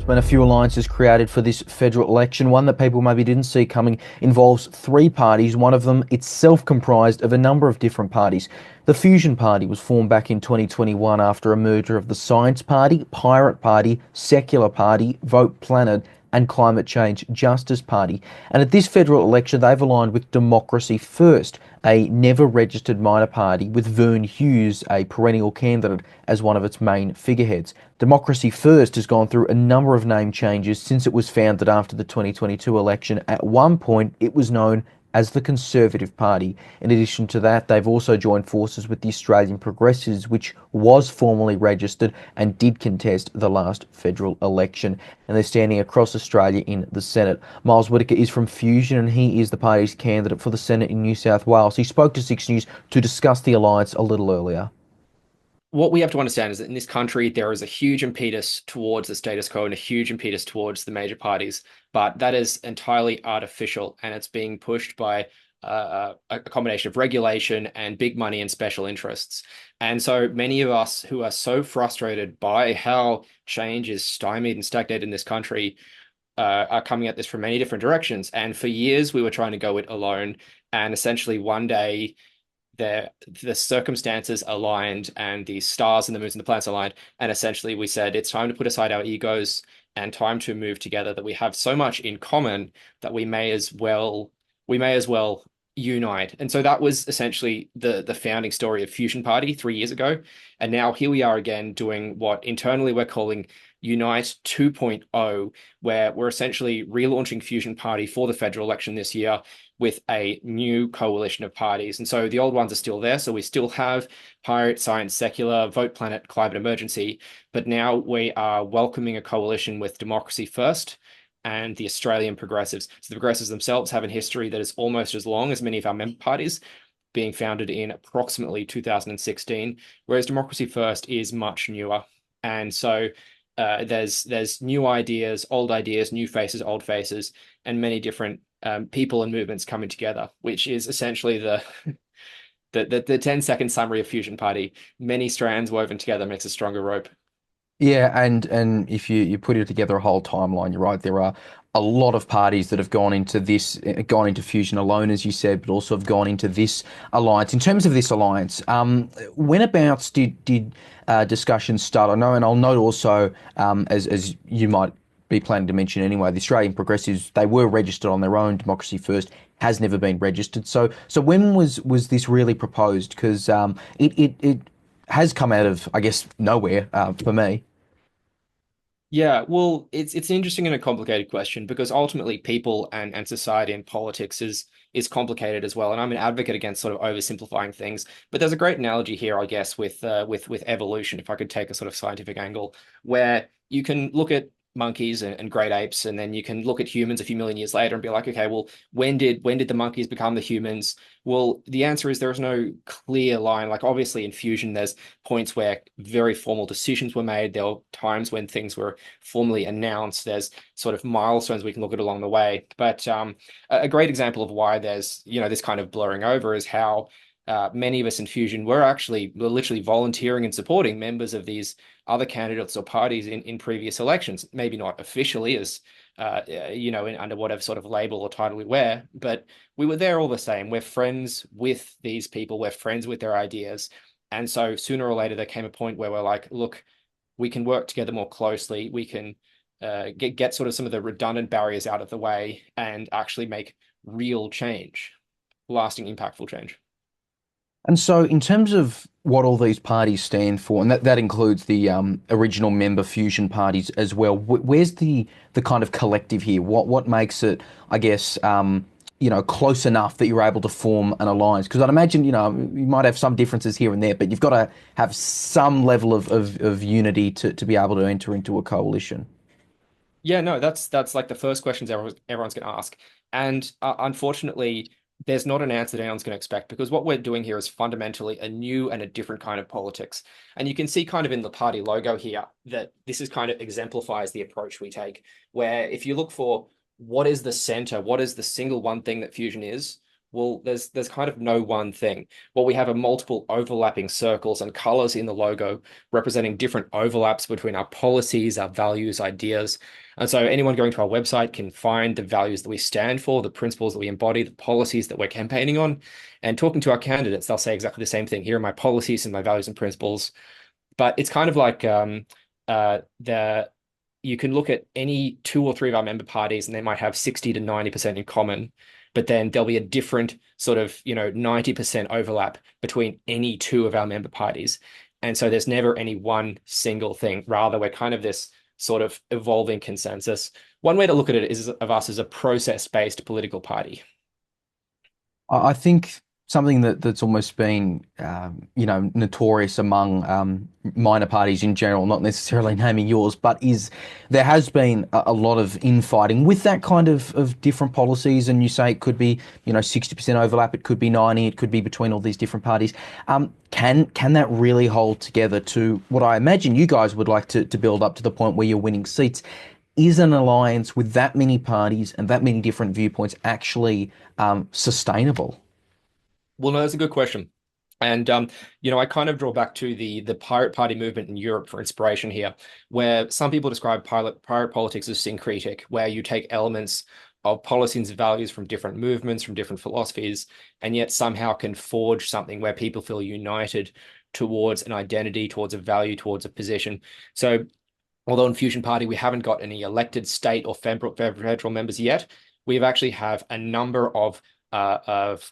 been a few alliances created for this federal election. One that people maybe didn't see coming involves three parties, one of them itself comprised of a number of different parties. The Fusion Party was formed back in 2021 after a merger of the Science Party, Pirate Party, Secular Party, Vote Planet, and Climate Change Justice Party. And at this federal election, they've aligned with Democracy First, a never registered minor party with Vern Hughes, a perennial candidate, as one of its main figureheads. Democracy First has gone through a number of name changes since it was founded after the 2022 election. At one point, it was known as the Conservative Party. In addition to that, they've also joined forces with the Australian Progressives, which was formally registered and did contest the last federal election. And they're standing across Australia in the Senate. Miles Whittaker is from Fusion and he is the party's candidate for the Senate in New South Wales. He spoke to Six News to discuss the alliance a little earlier. What we have to understand is that in this country, there is a huge impetus towards the status quo and a huge impetus towards the major parties, but that is entirely artificial and it's being pushed by a combination of regulation and big money and special interests. And so many of us who are so frustrated by how change is stymied and stagnated in this country are coming at this from many different directions. And for years, we were trying to go it alone. And essentially one day, the circumstances aligned and the stars and the moons and the planets aligned, and essentially we said it's time to put aside our egos and time to move together, that we have so much in common that we may as well unite. And so that was essentially the founding story of Fusion Party 3 years ago. And now here we are again doing what internally we're calling Unite 2.0, where we're essentially relaunching Fusion Party for the federal election this year with a new coalition of parties. And so the old ones are still there. So we still have Pirate, Science, Secular, Vote Planet, Climate Emergency, but now we are welcoming a coalition with Democracy First and the Australian Progressives. So the Progressives themselves have a history that is almost as long as many of our member parties, being founded in approximately 2016, whereas Democracy First is much newer. And so there's new ideas, new faces, old faces, and many different people and movements coming together, which is essentially the 10-second summary of Fusion Party. Many strands woven together makes a stronger rope. Yeah, and if you put it together a whole timeline, you're right. There are a lot of parties that have gone into this, gone into Fusion alone, as you said, but also have gone into this alliance. In terms of this alliance, whenabouts did discussions start? I know, and I'll note also, as you might be planning to mention anyway, the Australian Progressives, they were registered on their own. Democracy First has never been registered. So when was this really proposed? Because it has come out of, I guess, nowhere for me. Yeah, well, it's an interesting and a complicated question because ultimately people and society and politics is complicated as well. And I'm an advocate against sort of oversimplifying things. But there's a great analogy here, I guess, with evolution, if I could take a sort of scientific angle, where you can look at monkeys and great apes, and then you can look at humans a few million years later and be like, okay, well, when did the monkeys become the humans? Well, the answer is there is no clear line. Like obviously in fusion, there's points where very formal decisions were made. There were times when things were formally announced. There's sort of milestones we can look at along the way. But a great example of why there's, this kind of blurring over is how many of us in Fusion were literally volunteering and supporting members of these other candidates or parties in previous elections. Maybe not officially as, under whatever sort of label or title we wear, but we were there all the same. We're friends with these people. We're friends with their ideas. And so sooner or later, there came a point where we're like, look, we can work together more closely. We can get sort of some of the redundant barriers out of the way and actually make real change, lasting, impactful change. And so, in terms of what all these parties stand for, and that includes the original member fusion parties as well, where's the kind of collective here? What makes it, I guess, close enough that you're able to form an alliance? Because I'd imagine, you might have some differences here and there, but you've got to have some level of unity to be able to enter into a coalition. Yeah, no, that's like the first questions everyone's going to ask. And unfortunately, there's not an answer that anyone's going to expect because what we're doing here is fundamentally a new and a different kind of politics. And you can see kind of in the party logo here that this is kind of exemplifies the approach we take, where if you look for what is the center, what is the single one thing that Fusion is, Well, there's kind of no one thing. What we have are multiple overlapping circles and colors in the logo representing different overlaps between our policies, our values, ideas. And so anyone going to our website can find the values that we stand for, the principles that we embody, the policies that we're campaigning on. And talking to our candidates, they'll say exactly the same thing. Here are my policies and my values and principles. But it's kind of like the you can look at any two or three of our member parties and they might have 60 to 90% in common, but then there'll be a different sort of, 90% overlap between any two of our member parties. And so there's never any one single thing. Rather, we're kind of this sort of evolving consensus. One way to look at it is of us as a process-based political party. I think something that's almost been, notorious among minor parties in general, not necessarily naming yours, but is there has been a lot of infighting with that kind of different policies. And you say it could be, 60% overlap, it could be 90, it could be between all these different parties. Can that really hold together to what I imagine you guys would like to build up to the point where you're winning seats? Is an alliance with that many parties and that many different viewpoints actually sustainable? Well, no, that's a good question. And I kind of draw back to the pirate party movement in Europe for inspiration here, where some people describe pirate politics as syncretic, where you take elements of policies and values from different movements, from different philosophies, and yet somehow can forge something where people feel united towards an identity, towards a value, towards a position. So although in Fusion Party we haven't got any elected state or federal members yet, we actually have a number of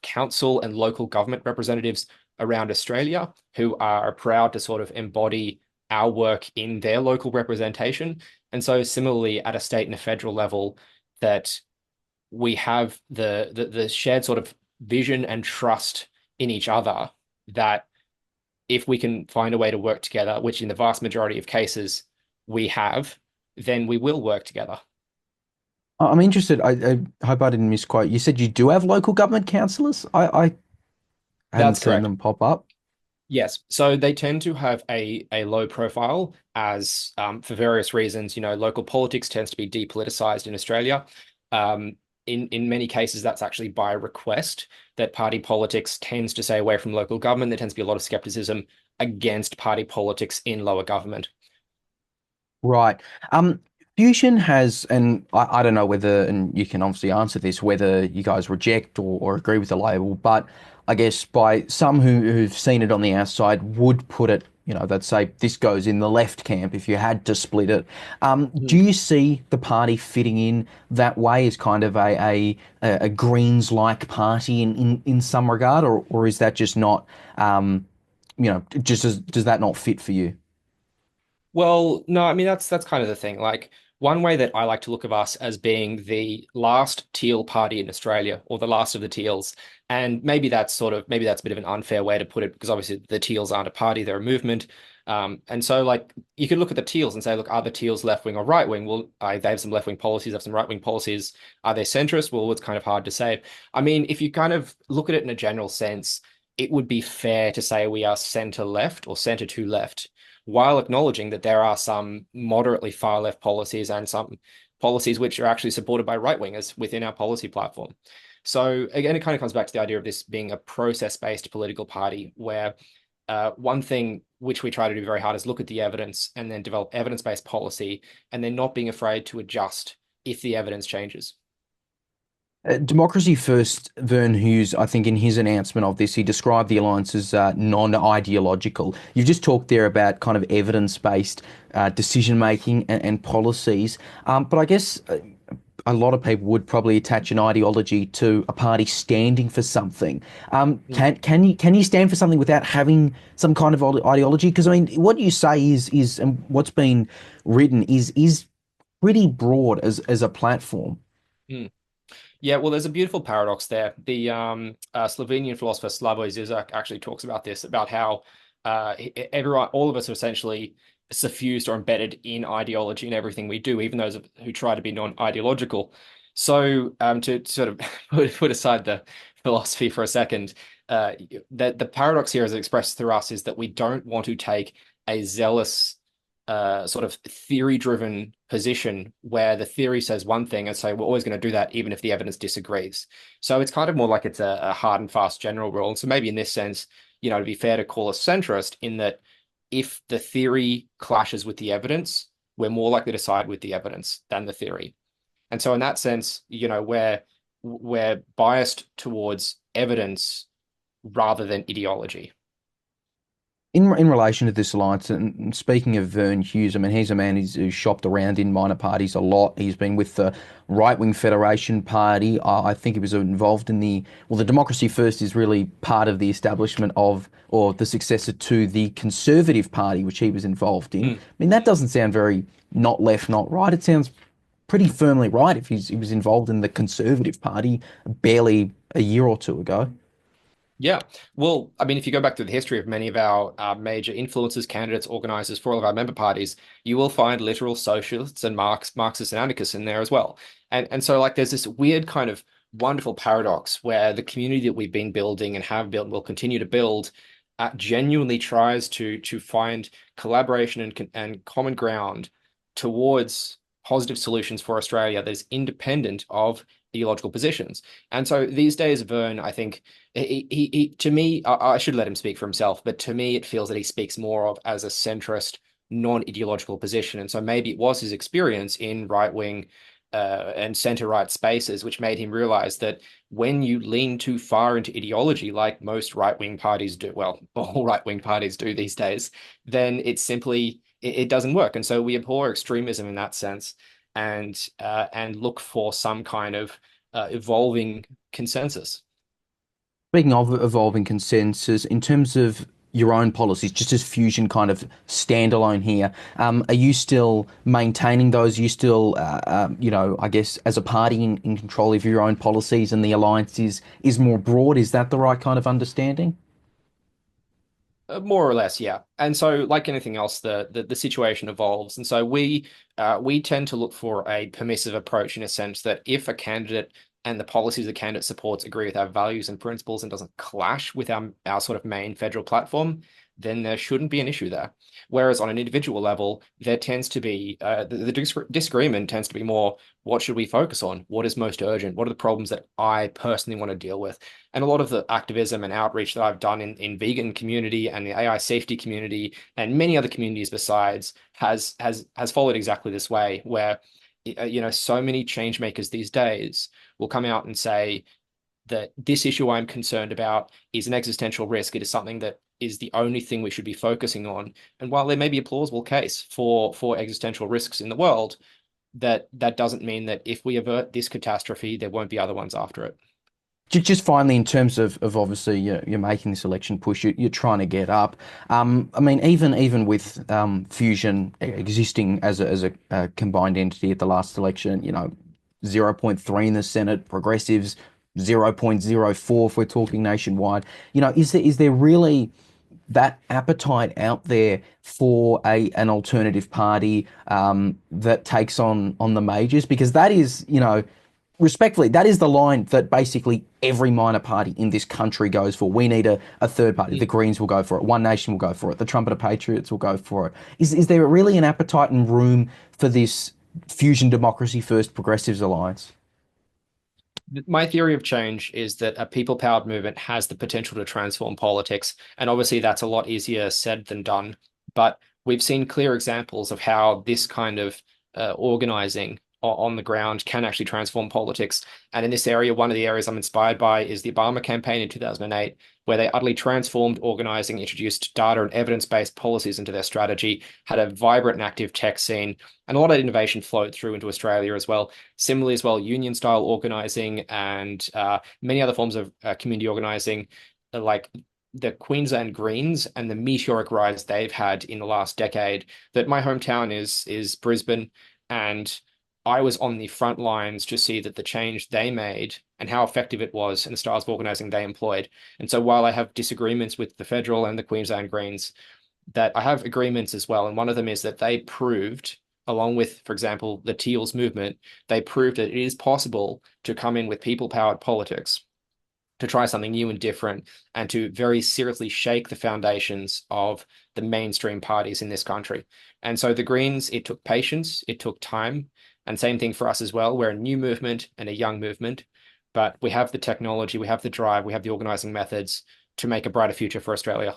council and local government representatives around Australia who are proud to sort of embody our work in their local representation. And so similarly at a state and a federal level, that we have the shared sort of vision and trust in each other that if we can find a way to work together, which in the vast majority of cases we have, then we will work together. I'm interested. I hope I didn't misquote. You said you do have local government councillors? I hadn't That's seen correct. them pop up. Yes, so they tend to have a low profile as for various reasons. Local politics tends to be depoliticized in Australia. Um, in many cases, that's actually by request that party politics tends to stay away from local government. There tends to be a lot of skepticism against party politics in lower government. Right. Um, Fusion has, and I don't know whether, and you can obviously answer this, whether you guys reject or agree with the label, but I guess by some who've seen it on the outside would put it, they'd say this goes in the left camp if you had to split it. Do Mhm. you see the party fitting in that way as kind of a Greens-like party in some regard, or is that just not, does that not fit for you? Well, no, I mean that's kind of the thing. Like one way that I like to look of us as being the last teal party in Australia, or the last of the teals. And maybe that's a bit of an unfair way to put it, because obviously the teals aren't a party, they're a movement. And so like you could look at the teals and say, look, are the teals left wing or right wing? Well, they have some left wing policies, they have some right wing policies. Are they centrist? Well, it's kind of hard to say. I mean, if you kind of look at it in a general sense, it would be fair to say we are center left or center to left, while acknowledging that there are some moderately far left policies and some policies which are actually supported by right wingers within our policy platform. So again, it kind of comes back to the idea of this being a process-based political party, where one thing which we try to do very hard is look at the evidence and then develop evidence-based policy, and then not being afraid to adjust if the evidence changes. Democracy First, Vern Hughes, I think in his announcement of this, he described the alliance as non-ideological. You've just talked there about kind of evidence-based decision making and policies, but I guess a lot of people would probably attach an ideology to a party standing for something. Mm, Can you stand for something without having some kind of ideology? Because I mean, what you say is and what's been written is pretty broad as a platform. mm. Yeah, well, there's a beautiful paradox there. The Slovenian philosopher Slavoj Zizek actually talks about this, about how everyone, all of us are essentially suffused or embedded in ideology in everything we do, even those who try to be non-ideological. So to sort of put aside the philosophy for a second, the paradox here as expressed through us is that we don't want to take a zealous sort of theory-driven position where the theory says one thing and say we're always going to do that even if the evidence disagrees. So it's kind of more like it's a hard and fast general rule. And so maybe in this sense, it'd be fair to call us centrist in that if the theory clashes with the evidence, we're more likely to side with the evidence than the theory. And so in that sense, we're biased towards evidence rather than ideology. In relation to this alliance, and speaking of Vern Hughes, I mean, he's a man who's shopped around in minor parties a lot. He's been with the right-wing Federation Party. I think he was involved in the Democracy First is really part of the establishment of, or the successor to the Conservative Party, which he was involved in. I Mm. mean, that doesn't sound very not left, not right. It sounds pretty firmly right if he was involved in the Conservative Party barely a year or two ago. Yeah. Well, I mean, if you go back to the history of many of our major influencers, candidates, organizers for all of our member parties, you will find literal socialists and Marxists and anarchists in there as well. And so like there's this weird kind of wonderful paradox where the community that we've been building and have built and will continue to build genuinely tries to find collaboration and common ground towards positive solutions for Australia that is independent of ideological positions. And so these days, Vern, I think he to me, I should let him speak for himself, but to me, it feels that he speaks more of as a centrist, non-ideological position. And so maybe it was his experience in right-wing and center-right spaces, which made him realize that when you lean too far into ideology, like most right-wing parties do, well, all right-wing parties do these days, then it doesn't work. And so we abhor extremism in that sense, and look for some kind of evolving consensus. Speaking of evolving consensus, in terms of your own policies, just as Fusion kind of standalone here, are you still maintaining those? Are you still, I guess, as a party in control of your own policies and the alliance is more broad? Is that the right kind of understanding? More or less, yeah. And so, like anything else, the situation evolves, and so we tend to look for a permissive approach in a sense that if a candidate and the policies the candidate supports agree with our values and principles and doesn't clash with our sort of main federal platform, then there shouldn't be an issue there. Whereas on an individual level, there tends to be the disagreement tends to be more, what should we focus on? What is most urgent? What are the problems that I personally want to deal with? And a lot of the activism and outreach that I've done in vegan community and the AI safety community and many other communities besides has followed exactly this way, where so many change makers these days will come out and say that this issue I'm concerned about is an existential risk. It is something that is the only thing we should be focusing on. And while there may be a plausible case for existential risks in the world, that doesn't mean that if we avert this catastrophe, there won't be other ones after it. Just finally, in terms of obviously you're making this election push, you're trying to get up. I mean, even with Fusion existing as a combined entity at the last election, 0.3 in the Senate, progressives 0.04 if we're talking nationwide. Is there really that appetite out there for an alternative party that takes on the majors? Because that is, respectfully, that is the line that basically every minor party in this country goes for. We need a third party. The Mm. Greens will go for it. One Nation will go for it. The Trumpeter Patriots will go for it. Is there really an appetite and room for this Fusion Democracy First Progressives Alliance? My theory of change is that a people-powered movement has the potential to transform politics, and obviously that's a lot easier said than done. But we've seen clear examples of how this kind of organizing on the ground can actually transform politics. And in this area, one of the areas I'm inspired by is the Obama campaign in 2008, where they utterly transformed organizing, introduced data and evidence-based policies into their strategy, had a vibrant and active tech scene, and a lot of innovation flowed through into Australia as well. Similarly, as well, union-style organizing and many other forms of community organizing, like the Queensland Greens and the meteoric rise they've had in the last decade. That my hometown is Brisbane, and I was on the front lines to see that the change they made and how effective it was and the styles of organizing they employed. And so while I have disagreements with the federal and the Queensland Greens, that I have agreements as well. And one of them is that they proved, along with, for example, the Teals movement, they proved that it is possible to come in with people-powered politics, to try something new and different, and to very seriously shake the foundations of the mainstream parties in this country. And so the Greens, it took patience, it took time, and same thing for us as well. We're a new movement and a young movement, but we have the technology, we have the drive, we have the organizing methods to make a brighter future for Australia.